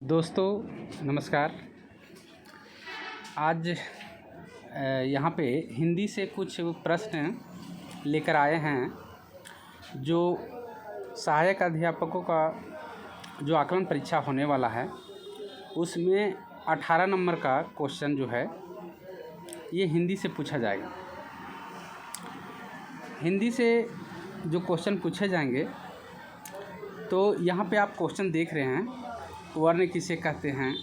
दोस्तों नमस्कार। आज यहाँ पे हिंदी से कुछ प्रश्न लेकर आए हैं जो सहायक अध्यापकों का जो आकलन परीक्षा होने वाला है उसमें 18 नंबर का क्वेश्चन जो है ये हिंदी से पूछा जाएगा। हिंदी से जो क्वेश्चन पूछे जाएंगे तो यहाँ पे आप क्वेश्चन देख रहे हैं, वर्ण किसे कहते हैं।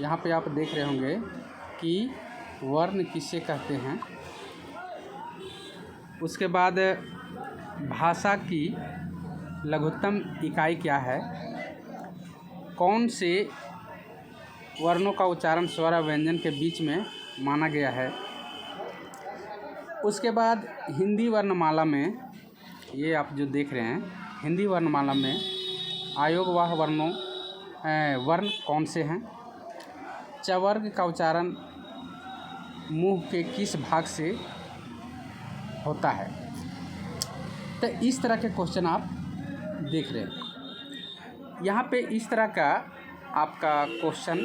यहाँ पे आप देख रहे होंगे कि वर्ण किसे कहते हैं। उसके बाद भाषा की लघुत्तम इकाई क्या है, कौन से वर्णों का उच्चारण स्वर और व्यंजन के बीच में माना गया है। उसके बाद हिंदी वर्णमाला में, ये आप जो देख रहे हैं, हिंदी वर्णमाला में आयोगवाह वर्ण कौन से हैं। चवर्ग का उच्चारण मुंह के किस भाग से होता है। तो इस तरह के क्वेश्चन आप देख रहे हैं। यहाँ पे इस तरह का आपका क्वेश्चन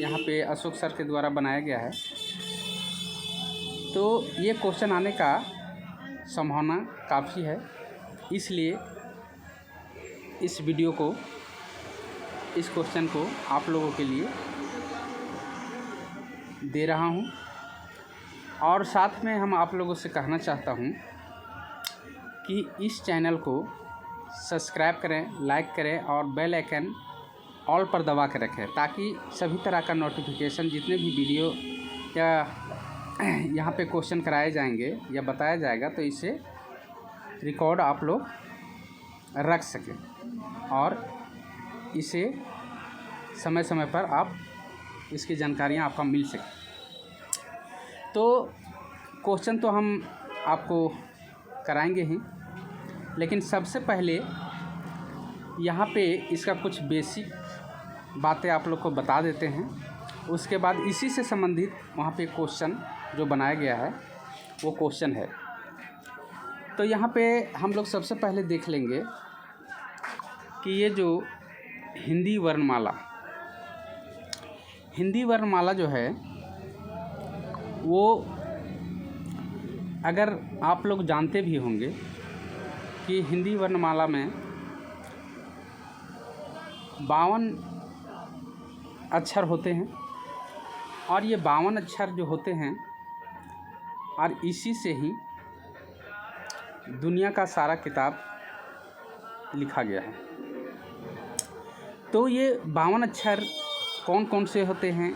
यहाँ पे अशोक सर के द्वारा बनाया गया है। तो ये क्वेश्चन आने का संभावना काफ़ी है, इसलिए इस वीडियो को, इस क्वेश्चन को आप लोगों के लिए दे रहा हूं। और साथ में हम आप लोगों से कहना चाहता हूं कि इस चैनल को सब्सक्राइब करें, लाइक करें और बेल आइकन ऑल पर दबा कर रखें, ताकि सभी तरह का नोटिफिकेशन, जितने भी वीडियो या यहाँ पे क्वेश्चन कराए जाएंगे या बताया जाएगा, तो इसे रिकॉर्ड आप लोग रख सकें और इसे समय समय पर आप इसकी जानकारियाँ आपका मिल सके। तो क्वेश्चन तो हम आपको कराएंगे ही, लेकिन सबसे पहले यहाँ पे इसका कुछ बेसिक बातें आप लोग को बता देते हैं। उसके बाद इसी से संबंधित वहाँ पे क्वेश्चन जो बनाया गया है वो क्वेश्चन है। तो यहाँ पे हम लोग सबसे पहले देख लेंगे कि ये जो हिंदी वर्णमाला जो है वो, अगर आप लोग जानते भी होंगे कि हिंदी वर्णमाला में 52 अक्षर होते हैं, और ये 52 अक्षर जो होते हैं, और इसी से ही दुनिया का सारा किताब लिखा गया है। तो ये 52 अक्षर कौन कौन से होते हैं,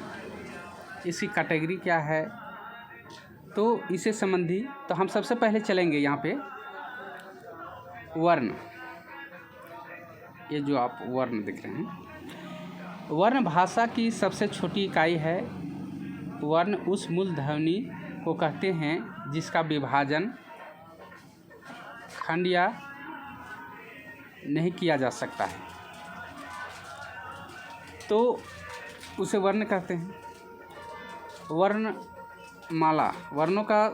इसकी कैटेगरी क्या है, तो इससे संबंधी तो हम सबसे पहले चलेंगे यहाँ पे वर्ण। ये जो आप वर्ण देख रहे हैं, वर्ण भाषा की सबसे छोटी इकाई है। वर्ण उस मूल ध्वनि को कहते हैं जिसका विभाजन खंड या नहीं किया जा सकता है, तो उसे वर्ण कहते हैं। वर्णमाला, वर्णों का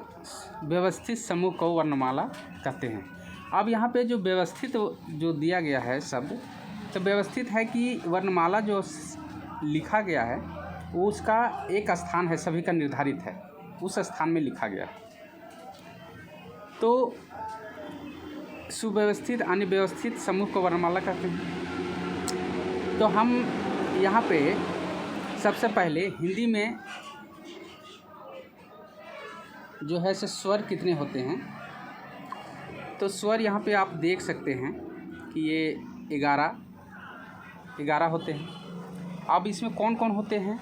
व्यवस्थित समूह को वर्णमाला कहते हैं। अब यहाँ पे जो व्यवस्थित जो दिया गया है शब्द, तो व्यवस्थित है कि वर्णमाला जो लिखा गया है वो उसका एक स्थान है, सभी का निर्धारित है, उस स्थान में लिखा गया है। तो सुव्यवस्थित अनिव्यवस्थित समूह को वर्णमाला कहते हैं। तो हम यहाँ पे सबसे पहले हिंदी में जो है से स्वर कितने होते हैं, तो स्वर यहाँ पे आप देख सकते हैं कि ये 11 होते हैं। अब इसमें कौन कौन होते हैं,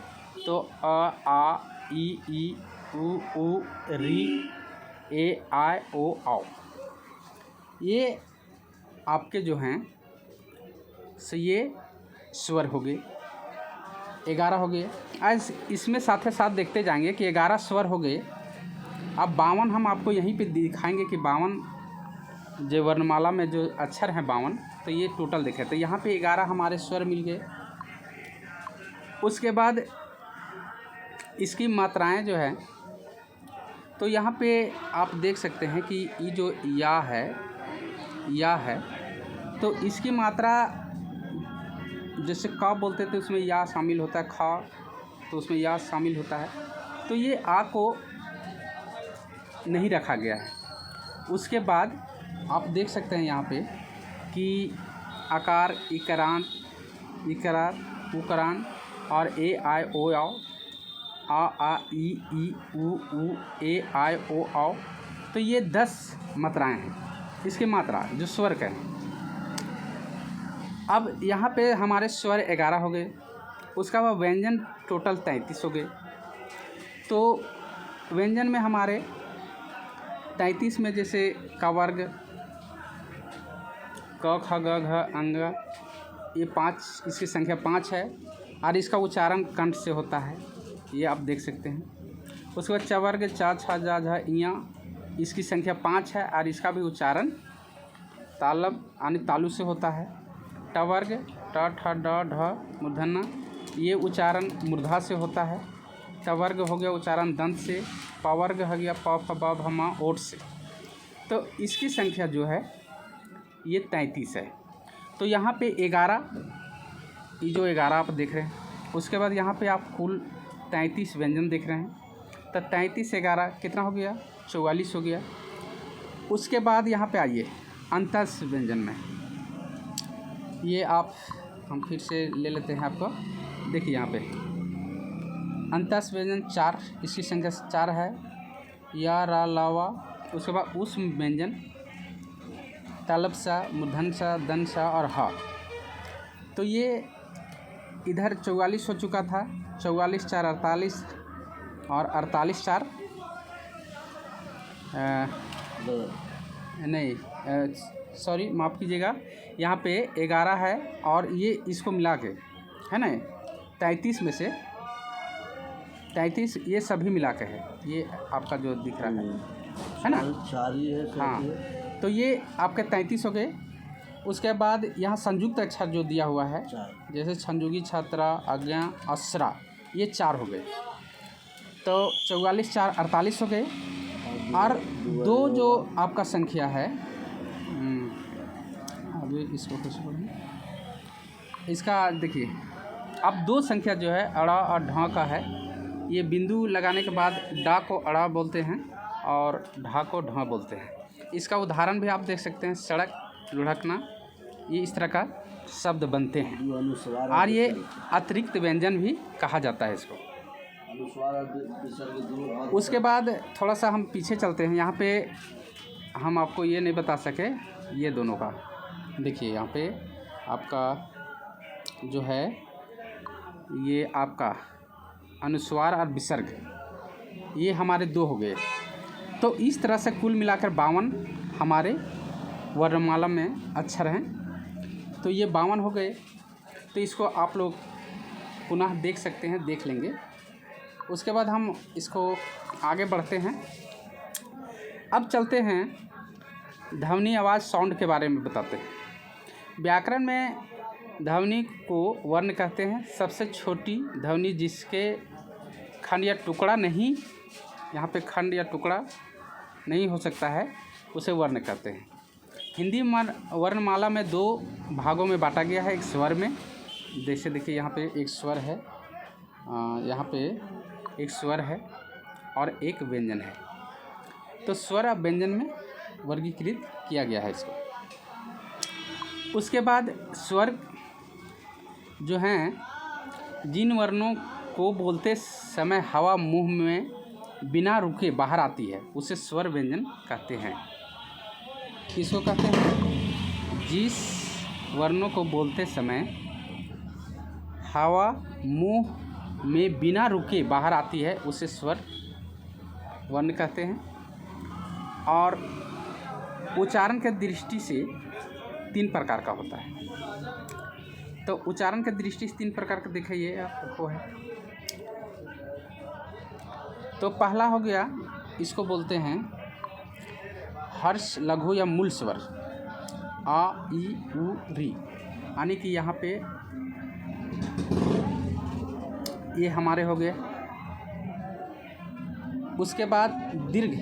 तो अ, आ, ई, उ, री, ए, आई, ओ, औ। ये आपके जो हैं सो ये स्वर हो गए, 11 हो गए। आज इसमें साथ साथ देखते जाएंगे कि 11 स्वर हो गए। अब 52 हम आपको यहीं पे दिखाएंगे कि 52 जो वर्णमाला में जो अक्षर हैं 52, तो ये टोटल देखें तो यहाँ पे 11 हमारे स्वर मिल गए। उसके बाद इसकी मात्राएं जो है, तो यहाँ पे आप देख सकते हैं कि ये जो या है, तो इसकी मात्रा जैसे क बोलते थे उसमें या शामिल होता है, खा तो उसमें या शामिल होता है, तो ये आ को नहीं रखा गया है। उसके बाद आप देख सकते हैं यहाँ पे कि आकार, इकरार, उकरान और ए आई ओ औ, आ ई उ ए आई ओ औ, तो ये 10 मात्राएं हैं। इसकी मात्रा जो स्वर के हैं। अब यहाँ पे हमारे स्वर 11 हो गए, उसका बाद व्यंजन टोटल 33 हो गए। तो व्यंजन में हमारे 33 में जैसे क वर्ग, क ख ग घ अंग, ये 5, इसकी संख्या 5 है और इसका उच्चारण कंठ से होता है, ये आप देख सकते हैं। उसके बाद च वर्ग, चा छा जा झा इया, इसकी संख्या 5 है और इसका भी उच्चारण तालब यानी तालु से होता है। ट वर्ग, ट ठ ड ढ मूर्धन्य, ये उच्चारण मूर्धा से होता है। ट वर्ग हो गया उच्चारण दंत से। प वर्ग हो गया प फ ब भ म ओठ से। तो इसकी संख्या जो है ये 33 है। तो यहाँ पे 11, ये जो 11 आप देख रहे हैं, उसके बाद यहाँ पे आप कुल 33 व्यंजन देख रहे हैं। तो 33 11 कितना हो गया? 44 हो गया। उसके बाद यहाँ पे आइए अंतस व्यंजन में, ये आप हम फिर से ले लेते हैं आपको। देखिए यहाँ पे अंतस व्यंजन 4, इसकी संख्या 4 है। या रा लावा, उसके बाद उस व्यंजन तालब सा, मूर्धन्य सा, दन सा और हा। तो ये इधर 44 हो चुका था। 44 4 48 और 48 4 नहीं, सॉरी माफ़ कीजिएगा, यहाँ पे 11 है और ये इसको मिला के है ना 33 में से 33 ये सभी मिला के है, ये आपका जो दिख रहा है ना, 4 ही है। हाँ, तो ये आपके 33 हो गए। उसके बाद यहाँ संयुक्त अक्षर जो दिया हुआ है, जैसे संयुगी छात्रा, आज्ञा, असरा, ये 4 हो गए। तो 44 4 48 हो गए। और 2 जो आपका संख्या है, अभी इसको कैसे पढ़ें, इसका देखिए, अब 2 संख्या जो है अड़ा और ढा का है। ये बिंदु लगाने के बाद डा को अड़ा बोलते हैं और ढा को ढा बोलते हैं। इसका उदाहरण भी आप देख सकते हैं, सड़क, लुढ़कना, ये इस तरह का शब्द बनते हैं। और ये अतिरिक्त व्यंजन भी कहा जाता है इसको। उसके बाद थोड़ा सा हम पीछे चलते हैं। यहाँ पे हम आपको ये नहीं बता सके, ये दोनों का देखिए, यहाँ पे आपका जो है ये आपका अनुस्वार और विसर्ग, ये हमारे 2 हो गए। तो इस तरह से कुल मिलाकर 52 हमारे वर्णमाला में अक्षर हैं। तो ये 52 हो गए। तो इसको आप लोग पुनः देख सकते हैं, देख लेंगे। उसके बाद हम इसको आगे बढ़ते हैं। अब चलते हैं ध्वनि, आवाज़, साउंड के बारे में बताते हैं। व्याकरण में ध्वनि को वर्ण कहते हैं। सबसे छोटी ध्वनि जिसके खंड या टुकड़ा नहीं, यहाँ पे खंड या टुकड़ा नहीं हो सकता है, उसे वर्ण कहते हैं। हिंदी वर्णमाला में 2 भागों में बांटा गया है। एक स्वर में, जैसे देखिए यहाँ पे एक स्वर है, यहाँ पे एक स्वर है और एक व्यंजन है। तो स्वर और व्यंजन में वर्गीकृत किया गया है इसको। उसके बाद स्वर जो हैं, जिन वर्णों को बोलते समय हवा मुंह में बिना रुके बाहर आती है, उसे स्वर व्यंजन कहते हैं। किसको कहते हैं? जिस वर्णों को बोलते समय हवा मुंह में बिना रुके बाहर आती है, उसे स्वर वर्ण कहते हैं। और उच्चारण के दृष्टि से 3 प्रकार का होता है। तो उच्चारण के दृष्टि से 3 प्रकार का दिखाइए आपको है। तो पहला हो गया, इसको बोलते हैं हर्ष, लघु या मूल स्वर, आ ई उ री, यानी कि यहाँ पे ये हमारे हो गए। उसके बाद दीर्घ,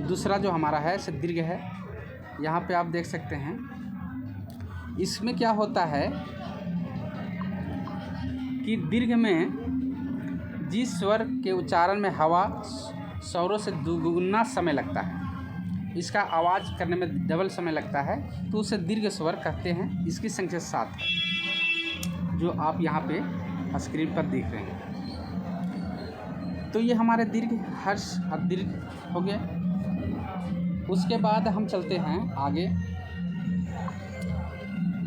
दूसरा जो हमारा है से दीर्घ है। यहाँ पे आप देख सकते हैं, इसमें क्या होता है कि दीर्घ में जिस स्वर के उच्चारण में हवा स्वरों से दुगुना समय लगता है, इसका आवाज़ करने में डबल समय लगता है, तो उसे दीर्घ स्वर कहते हैं। इसकी संख्या 7 है, जो आप यहाँ पे स्क्रीन पर देख रहे हैं। तो ये हमारे दीर्घ, हर्ष और दीर्घ हो गए। उसके बाद हम चलते हैं आगे।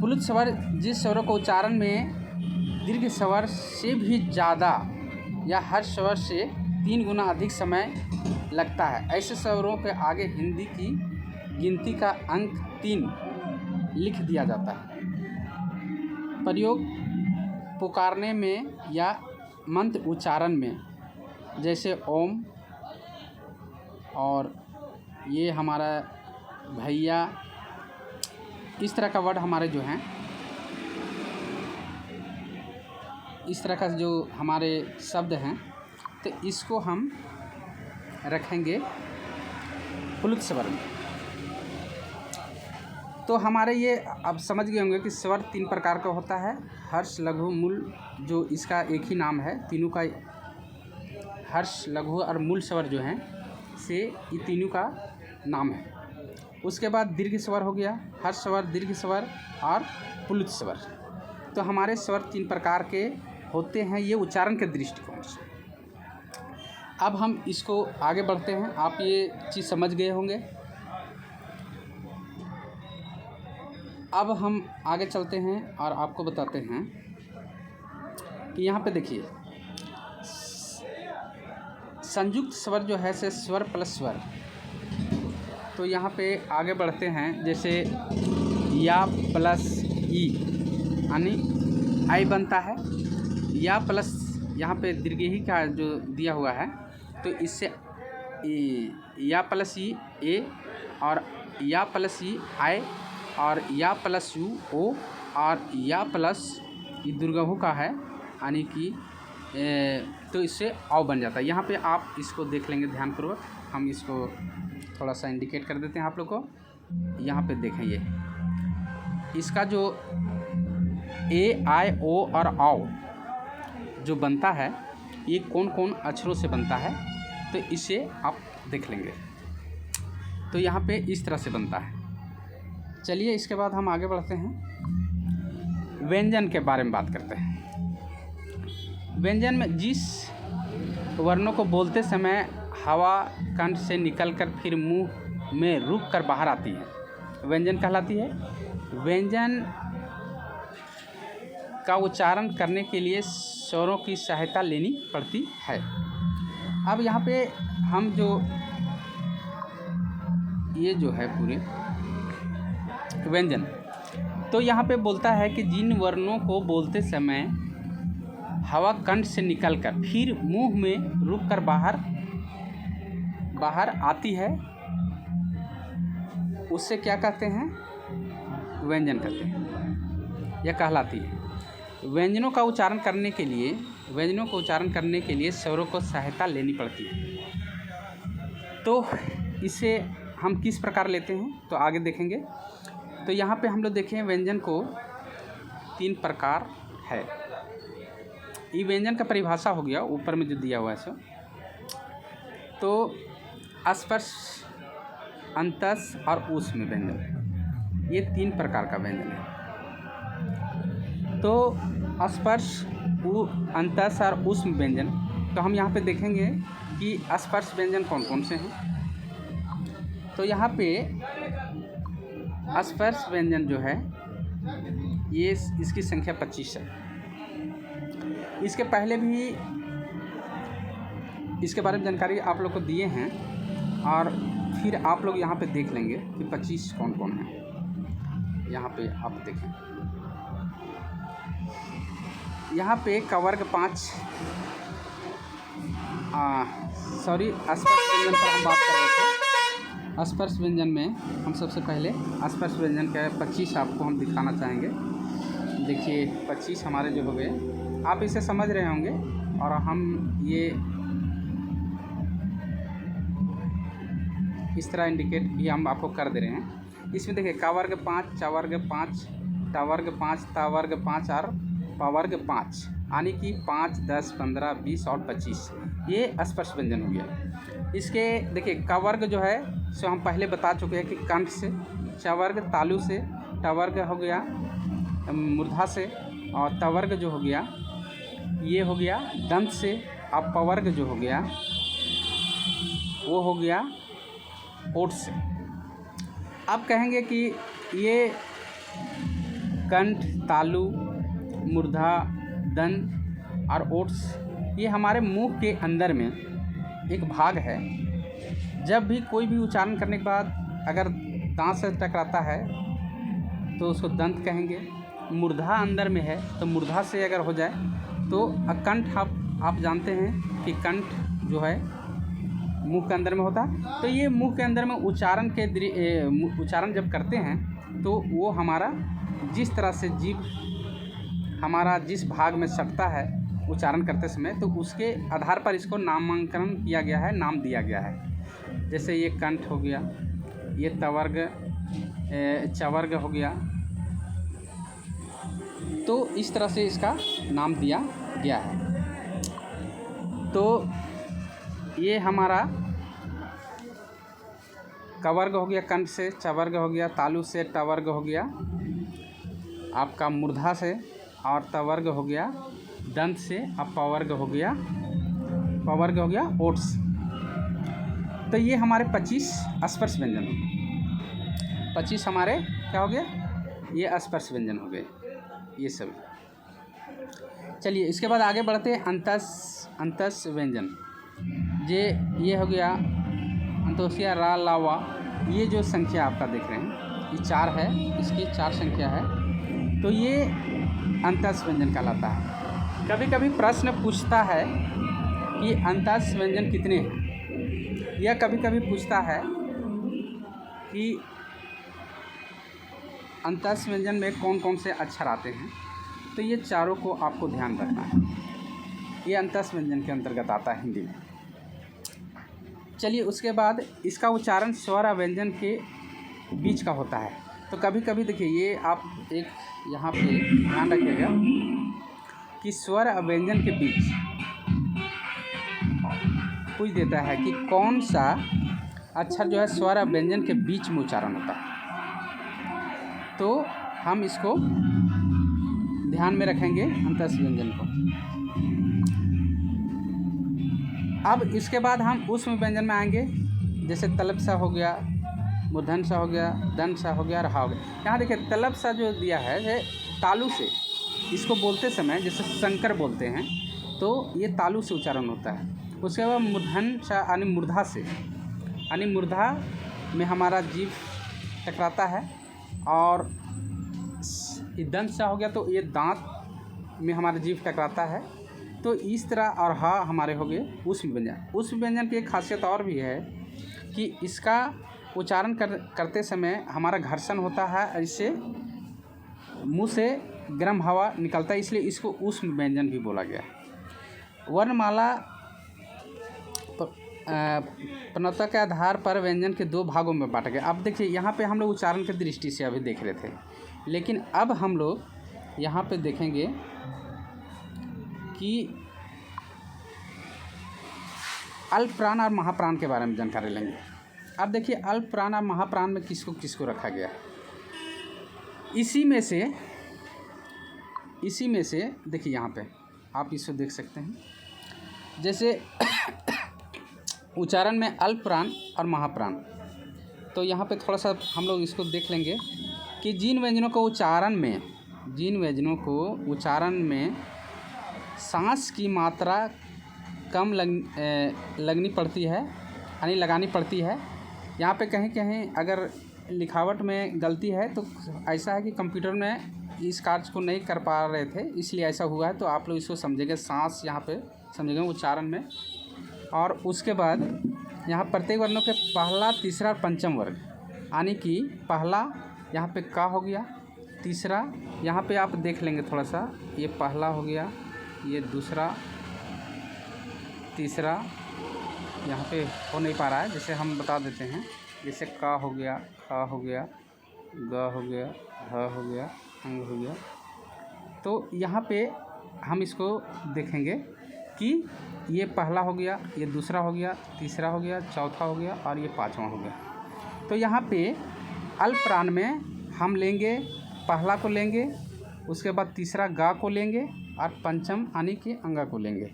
पुल्लित स्वर जिस स्वरों को उच्चारण में दीर्घ स्वर से भी ज़्यादा या हर्ष स्वर से 3 गुना अधिक समय लगता है, ऐसे स्वरों के आगे हिंदी की गिनती का अंक 3 लिख दिया जाता है। प्रयोग पुकारने में या मंत्र उच्चारण में, जैसे ओम और ये हमारा भैया, इस तरह का वर्ड हमारे जो हैं, इस तरह का जो हमारे शब्द हैं, तो इसको हम रखेंगे पुल्लित स्वर में। तो हमारे ये अब समझ गए होंगे कि स्वर 3 प्रकार का होता है। हर्ष, लघु, मूल, जो इसका एक ही नाम है। तीनों का हर्ष, लघु और मूल स्वर जो हैं से ये तीनों का नाम है। उसके बाद दीर्घ स्वर हो गया, हर्ष स्वर, दीर्घ स्वर और पुल्लित स्वर। तो हमारे स्वर 3 प्रकार के होते हैं, ये उच्चारण के दृष्टिकोण से। अब हम इसको आगे बढ़ते हैं। आप ये चीज़ समझ गए होंगे। अब हम आगे चलते हैं और आपको बताते हैं कि यहाँ पे देखिए, संयुक्त स्वर जो है से स्वर प्लस स्वर। तो यहाँ पे आगे बढ़ते हैं, जैसे या प्लस ई यानी आई बनता है। या प्लस यहाँ पे दीर्घी का जो दिया हुआ है, तो इससे या प्लस ई ए, और या प्लस ई आई, और या प्लस यू ओ, और या प्लस ये दुर्गहु का है यानी कि तो इससे औ बन जाता है। यहाँ पे आप इसको देख लेंगे ध्यानपूर्वक। हम इसको थोड़ा सा इंडिकेट कर देते हैं आप लोग को। यहाँ पे देखें, ये इसका जो ए, आई, ओ और औ जो बनता है, ये कौन कौन अक्षरों से बनता है, तो इसे आप देख लेंगे। तो यहाँ पे इस तरह से बनता है। चलिए इसके बाद हम आगे बढ़ते हैं, व्यंजन के बारे में बात करते हैं। व्यंजन में जिस वर्णों को बोलते समय हवा कंठ से निकलकर फिर मुंह में रुक कर बाहर आती है, व्यंजन कहलाती है। व्यंजन का उच्चारण करने के लिए स्वरों की सहायता लेनी पड़ती है। अब यहाँ पे हम जो ये जो है पूरे व्यंजन, तो यहाँ पे बोलता है कि जिन वर्णों को बोलते समय हवा कंठ से निकलकर फिर मुंह में रुककर बाहर आती है, उससे क्या कहते हैं? व्यंजन कहते हैं, यह कहलाती है। व्यंजनों का उच्चारण करने के लिए स्वरों को सहायता लेनी पड़ती है। तो इसे हम किस प्रकार लेते हैं, तो आगे देखेंगे। तो यहाँ पे हम लोग देखें, व्यंजन को 3 प्रकार है। ये व्यंजन का परिभाषा हो गया ऊपर में जो दिया हुआ है सो। तो स्पर्श, अंतस और ऊष्म व्यंजन, ये 3 प्रकार का व्यंजन है। तो स्पर्श, अंतस और ऊष्म व्यंजन, तो हम यहाँ पे देखेंगे कि स्पर्श व्यंजन कौन कौन से हैं। तो यहाँ पे स्पर्श व्यंजन जो है, ये इसकी संख्या 25 है। इसके पहले भी इसके बारे में जानकारी आप लोग को दिए हैं, और फिर आप लोग यहाँ पे देख लेंगे कि 25 कौन कौन है। यहाँ पे आप देखें, यहाँ पे कवर्ग 5 स्पर्श व्यंजन पर हम बात कर रहे थे। स्पर्श व्यंजन में हम सबसे पहले स्पर्श व्यंजन के 25 आपको हम दिखाना चाहेंगे। देखिए 25 हमारे जो हो गए, आप इसे समझ रहे होंगे, और हम ये इस तरह इंडिकेट भी हम आपको कर दे रहे हैं। इसमें देखिए कवर्ग 5, चवर्ग 5, टवर्ग 5, तवर्ग 5 और पवर्ग 5 यानी कि 5, 10, 15, 20 और 25 ये स्पर्श व्यंजन हो गया। इसके देखिए क वर्ग जो है सो हम पहले बता चुके हैं कि कंठ से, च वर्ग तालु से, ट वर्ग हो गया मूर्धा से, और त वर्ग जो हो गया ये हो गया दंत से, और प वर्ग जो हो गया वो हो गया ओठ से। अब कहेंगे कि ये कंठ, तालु, मूर्धा, दंत और ओठ ये हमारे मुंह के अंदर में एक भाग है। जब भी कोई भी उच्चारण करने के बाद अगर दांत से टकराता है तो उसको दंत कहेंगे। मूर्धा अंदर में है तो मूर्धा से अगर हो जाए तो कंठ, आप जानते हैं कि कंठ जो है मुंह के अंदर में होता है। तो ये मुंह के अंदर में उच्चारण जब करते हैं तो वो हमारा जिस तरह से जीभ हमारा जिस भाग में सटता है उच्चारण करते समय, तो उसके आधार पर इसको नामांकन किया गया है, नाम दिया गया है। जैसे ये कंठ हो गया, ये तवर्ग, चवर्ग हो गया, तो इस तरह से इसका नाम दिया गया है। तो ये हमारा कवर्ग हो गया कंठ से, चवर्ग हो गया तालु से, टवर्ग हो गया आपका मूर्धा से, और तवर्ग हो गया दंत से, और पवर्ग हो गया ओठ से। तो ये हमारे 25 स्पर्श व्यंजन, 25 हमारे क्या हो गए, ये स्पर्श व्यंजन हो गए ये सभी। चलिए इसके बाद आगे बढ़ते हैं अंतस व्यंजन। ये हो गया अंतोष्या, रा, ला, वा। ये जो संख्या आपका देख रहे हैं ये 4 है, इसकी 4 संख्या है, तो ये अंतस व्यंजन कहलाता है। कभी कभी प्रश्न पूछता है कि अंतस व्यंजन कितने हैं, या कभी कभी पूछता है कि अंतस व्यंजन में कौन कौन से अक्षर आते हैं। तो ये चारों को आपको ध्यान रखना है, ये अंतस व्यंजन के अंतर्गत आता है हिंदी में। चलिए उसके बाद इसका उच्चारण स्वर और व्यंजन के बीच का होता है। तो कभी कभी देखिए ये आप एक यहाँ पे ध्यान रखिएगा कि स्वर और व्यंजन के बीच पूछ देता है कि कौन सा अक्षर जो है स्वर और व्यंजन के बीच में उच्चारण होता है, तो हम इसको ध्यान में रखेंगे अंतस व्यंजन को। अब इसके बाद हम ऊष्म व्यंजन में आएंगे, जैसे तलब सा हो गया, मूर्धन सा हो गया, दंत सा हो गया, रहा हो गया। यहाँ देखिए तलब सा जो दिया है तालु से, इसको बोलते समय जैसे शंकर बोलते हैं तो ये तालु से उच्चारण होता है। उसके बाद मूर्धन सा यानी मूर्धा से, यानी मूर्धा में हमारा जीभ टकराता है, और ये दंत सा हो गया तो ये दांत में हमारा जीभ टकराता है। तो इस तरह, और हा हमारे हो गए ऊष्म व्यंजन। ऊष्म व्यंजन की एक खासियत और भी है कि इसका उच्चारण करते समय हमारा घर्षण होता है, इससे मुंह से गर्म हवा निकलता है, इसलिए इसको ऊष्म व्यंजन भी बोला गया। वर्णमाला प्रणवता के आधार पर व्यंजन के 2 भागों में बांटा गया। अब देखिए यहाँ पे हम लोग उच्चारण की दृष्टि से अभी देख रहे थे, लेकिन अब हम लोग यहाँ पे देखेंगे कि अल्प प्राण और महाप्राण के बारे में जानकारी लेंगे। अब देखिए अल्प प्राण और महाप्राण में किसको किसको रखा गया है। इसी में से देखिए यहाँ पे आप इसको देख सकते हैं, जैसे उच्चारण में अल्प प्राण और महाप्राण। तो यहाँ पे थोड़ा सा हम लोग इसको देख लेंगे कि जिन व्यंजनों को उच्चारण में सांस की मात्रा कम लगनी पड़ती है, यानी लगानी पड़ती है। यहाँ पे कहीं कहीं अगर लिखावट में गलती है तो ऐसा है कि कंप्यूटर में इस कार्य को नहीं कर पा रहे थे, इसलिए ऐसा हुआ है। तो आप लोग इसको समझेंगे, सांस यहाँ पे समझेंगे उच्चारण में। और उसके बाद यहाँ प्रत्येक वर्णों के पहला, तीसरा और पंचम वर्ग, यानी कि पहला यहाँ पे का हो गया, तीसरा यहाँ पे आप देख लेंगे थोड़ा सा, ये पहला हो गया, ये दूसरा, तीसरा यहाँ पे हो नहीं पा रहा है, जैसे हम बता देते हैं। जैसे का हो गया, खा हो गया, ग हो गया, ह हो गया, अंग हो गया। तो यहाँ पे हम इसको देखेंगे कि ये पहला हो गया, ये दूसरा हो गया, तीसरा हो गया, चौथा हो गया और ये पाँचवा हो गया। तो यहाँ पे अल्पप्राण में हम लेंगे, पहला को लेंगे, उसके बाद तीसरा गा को लेंगे और पंचम यानी कि अंगा को लेंगे।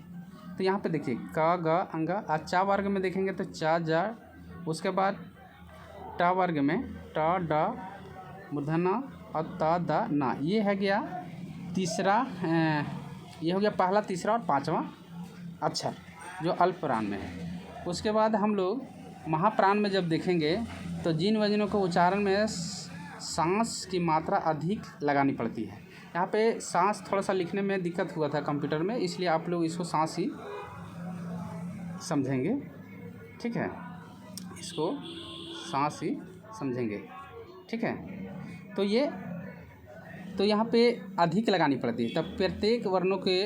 तो यहाँ पे देखिए का गा अंगा। और चा वर्ग में देखेंगे तो चा जा, उसके बाद टा वर्ग में टा डा मूर्धना और ता दा ना। ये है गया तीसरा, ये हो गया पहला, तीसरा और पांचवा अक्षर जो अल्पप्राण में है। उसके बाद हम लोग महाप्राण में जब देखेंगे तो जिन व्यंजनों को उच्चारण में सांस की मात्रा अधिक लगानी पड़ती है। यहाँ पे सांस थोड़ा सा लिखने में दिक्कत हुआ था कंप्यूटर में, इसलिए आप लोग इसको सांस ही समझेंगे, ठीक है, इसको सांस ही समझेंगे, ठीक है। तो यहाँ पे अधिक लगानी पड़ती है। तब प्रत्येक वर्णों के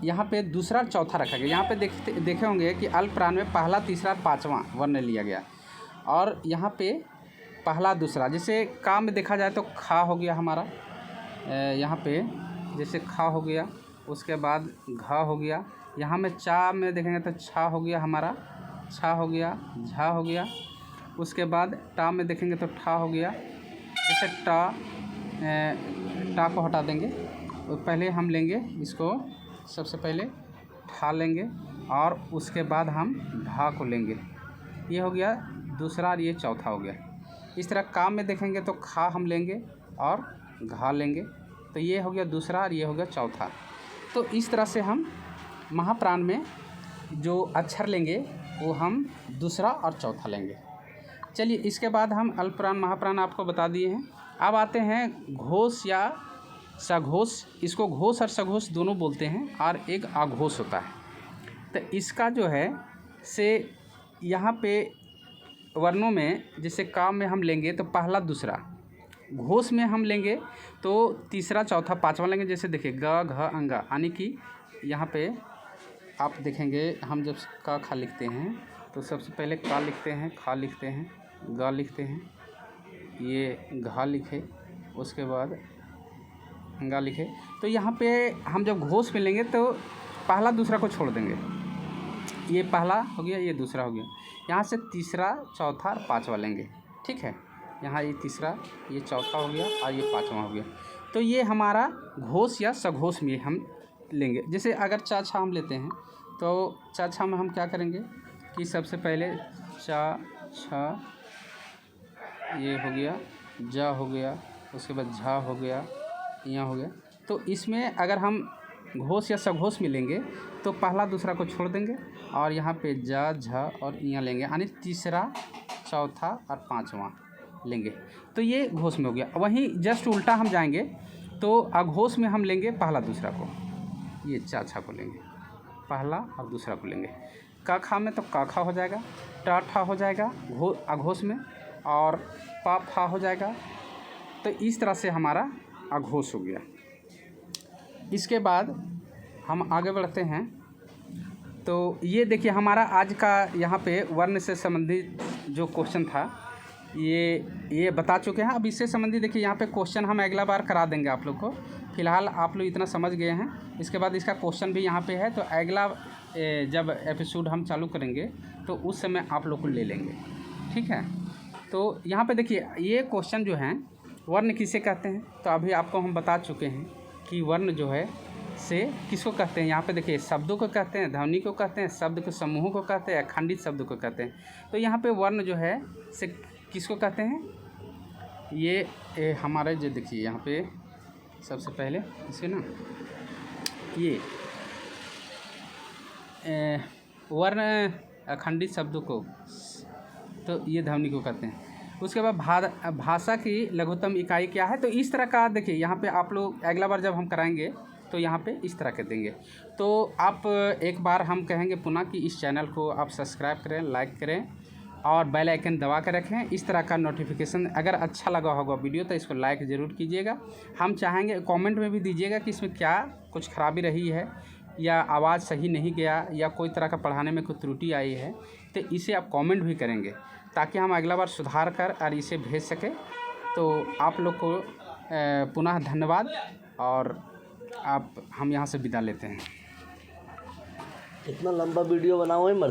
यहाँ पे दूसरा चौथा रखा गया। यहाँ पे देखे होंगे कि अल्पप्राण में पहला, तीसरा, पाँचवा वर्ण लिया गया और यहाँ पे पहला, दूसरा। जैसे का में देखा जाए तो खा हो गया हमारा, यहाँ पे जैसे खा हो गया, उसके बाद घा हो गया। यहाँ में चा में देखेंगे तो छा हो गया हमारा, छा हो गया, झा हो गया। उसके बाद टा में देखेंगे तो ठा हो गया। जैसे टा को हटा देंगे तो पहले हम लेंगे इसको, सबसे पहले ठा लेंगे और उसके बाद हम ढा को लेंगे। ये हो गया दूसरा और ये चौथा हो गया। इस तरह काम में देखेंगे तो खा हम लेंगे और घा लेंगे। तो ये हो गया दूसरा और ये हो गया चौथा। तो इस तरह से हम महाप्राण में जो अक्षर लेंगे वो हम दूसरा और चौथा लेंगे। चलिए, इसके बाद हम अल्पप्राण महाप्राण आपको बता दिए हैं। अब आते हैं घोष या सघोष। इसको घोष और सघोष दोनों बोलते हैं और एक आघोष होता है। तो इसका जो है से यहाँ पे वर्णों में जैसे काम में हम लेंगे तो पहला, दूसरा। घोष में हम लेंगे तो तीसरा, चौथा, पाँचवा लेंगे। जैसे देखिए ग घ अंगा, यानी कि यहाँ पे आप देखेंगे हम जब का खा लिखते हैं तो सबसे पहले का लिखते हैं, खा लिखते हैं, गा लिखते हैं, ये घा लिखे, उसके बाद अंगा लिखे। तो यहाँ पे हम जब घोष में लेंगे तो पहला, दूसरा को छोड़ देंगे। ये पहला हो गया, ये दूसरा हो गया। यहाँ से तीसरा, चौथा और पाँचवा लेंगे, ठीक है। यहाँ ये तीसरा, ये चौथा हो गया और ये पाँचवा हो गया। तो ये हमारा घोष या सघोष में हम लेंगे। जैसे अगर चा छा हम लेते हैं तो चा छा में हम क्या करेंगे कि सबसे पहले चा छा, ये हो गया, जा हो गया, उसके बाद झा हो गया, यहाँ हो गया। तो इसमें अगर हम घोष या सघोष में लेंगे तो पहला, दूसरा को छोड़ देंगे और यहाँ पे जा, झा और यहाँ लेंगे, यानी तीसरा, चौथा और पाँचवा लेंगे। तो ये घोष में हो गया। वहीं जस्ट उल्टा हम जाएंगे तो अघोष में हम लेंगे पहला, दूसरा को, ये चा छा को लेंगे, पहला और दूसरा को लेंगे। का खा में तो का खा हो जाएगा, टा ठा हो जाएगा अघोष में, और पा फा हो जाएगा। तो इस तरह से हमारा अघोष हो गया। इसके बाद हम आगे बढ़ते हैं। तो ये देखिए हमारा आज का यहाँ पे वर्ण से संबंधित जो क्वेश्चन था ये बता चुके हैं। अब इससे संबंधित देखिए यहाँ पे क्वेश्चन हम अगला बार करा देंगे आप लोग को। फ़िलहाल आप लोग इतना समझ गए हैं। इसके बाद इसका क्वेश्चन भी यहाँ पे है, तो अगला जब एपिसोड हम चालू करेंगे तो उस समय आप लोग को ले लेंगे, ठीक है। तो यहाँ पे देखिए ये क्वेश्चन जो हैं वर्ण किसे कहते हैं, तो अभी आपको हम बता चुके हैं कि वर्ण जो है से किसको कहते हैं। यहाँ पे देखिए शब्दों को कहते हैं, ध्वनि को कहते हैं, शब्द के समूहों को कहते हैं, अखंडित शब्द को कहते हैं। तो यहाँ पे वर्ण जो है से किसको कहते हैं, ये हमारे जो देखिए यहाँ पे सबसे पहले इसे ना ये वर्ण अखंडित शब्दों को, तो ये ध्वनि को कहते हैं। उसके बाद भाषा की लघुत्तम इकाई क्या है, तो इस तरह का देखिए यहाँ पे आप लोग अगला बार जब हम कराएंगे तो यहाँ पे इस तरह के देंगे। तो आप एक बार हम कहेंगे पुनः कि इस चैनल को आप सब्सक्राइब करें, लाइक करें और बेल आइकन दबा कर रखें। इस तरह का नोटिफिकेशन, अगर अच्छा लगा होगा वीडियो तो इसको लाइक ज़रूर कीजिएगा। हम चाहेंगे कमेंट में भी दीजिएगा कि इसमें क्या कुछ खराबी रही है या आवाज़ सही नहीं गया या कोई तरह का पढ़ाने में कोई त्रुटि आई है, तो इसे आप कमेंट भी करेंगे ताकि हम अगला बार सुधार कर और इसे भेज सकें। तो आप लोग को पुनः धन्यवाद और हम यहाँ से विदा लेते हैं। इतना लंबा वीडियो बनाओ ही मर्द।